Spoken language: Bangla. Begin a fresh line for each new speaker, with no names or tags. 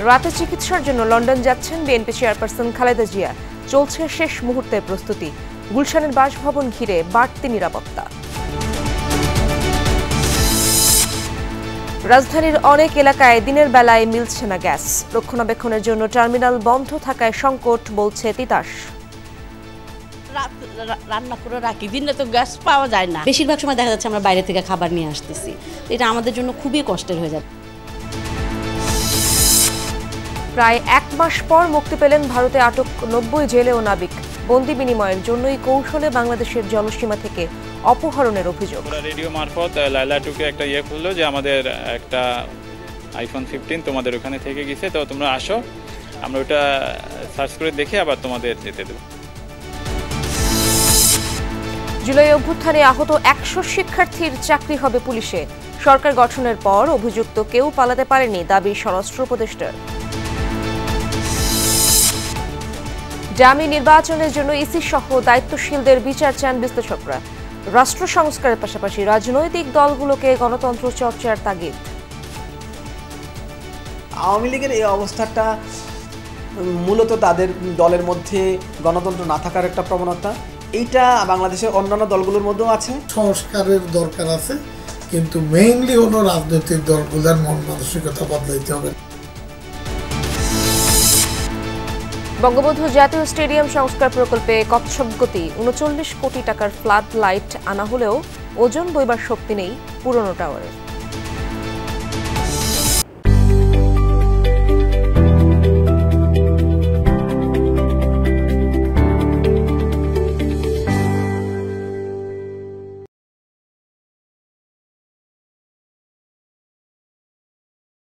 রাতে চিকিৎসার জন্য লন্ডন যাচ্ছেন বিএনপি চেয়ারপারসন খালেদা জিয়া। চলছে শেষ মুহূর্তের প্রস্তুতি। গুলশানের বাসভবন ঘিরে বাড়তি নিরাপত্তা। রাজধানীর অনেক এলাকায় দিনের বেলায় মিলছে না গ্যাস। রক্ষণাবেক্ষণের জন্য টার্মিনাল বন্ধ থাকায় সংকট, বলছে তিতাস।
রান্না করে রাখি, দিনে তো গ্যাস পাওয়া যায় না। বেশিরভাগ সময় দেখা যাচ্ছে আমরা বাইরে থেকে খাবার নিয়ে আসতেছি, এটা আমাদের জন্য খুবই কষ্টের হয়ে যায়।
প্রায় 1 মাস পর মুক্তি পেলেন ভারতে আটক 90 জেলে ও নাবিক। বন্দি বিনিময়ের জন্যই কৌশলে বাংলাদেশের জলসীমা থেকে অপহরণের অভিযোগ।
রেডিও মারফত লাইলা টুকে একটা খুললো যে আমাদের একটা iPhone 15 তোমাদের ওখানে থেকে গেছে, তো তোমরা আসো, আমরা ওটা সার্চ করে দেখে আবার তোমাদের যেতে দেবো।
জুলাই অভ্যুত্থানে আহত 100 শিক্ষার্থীর চাকরি হবে পুলিশে। সরকার গঠনের পর অভিযুক্ত কেউ পালাতে পারেনি, দাবি স্বরাষ্ট্র উপদেষ্টার। ডামি নির্বাচনের জন্য ইসি সহ দায়িত্বশীলদের বিচার চান বিশ্লেষকরা। রাষ্ট্র সংস্কারের পাশাপাশি রাজনৈতিক দলগুলোকে গণতন্ত্র চর্চার তাগিদ।
আওয়ামী লীগের এই অবস্থাটা মূলত তাদের দলের মধ্যে গণতন্ত্র না থাকার একটা প্রবণতা। এইটা বাংলাদেশের অন্যান্য দলগুলোর মধ্যেও আছে।
সংস্কারের দরকার আছে, কিন্তু মেইনলি হলো রাজনৈতিক দলগুলোর মন মানসিকতা বদলাইতে হবে।
বঙ্গবন্ধু জাতীয় স্টেডিয়াম সংস্কার প্রকল্পে কচ্ছপ গতি। 39 কোটি টাকার ফ্লাড লাইট আনা হলেও ওজন বইবার শক্তি নেই পুরনো টাওয়ারের।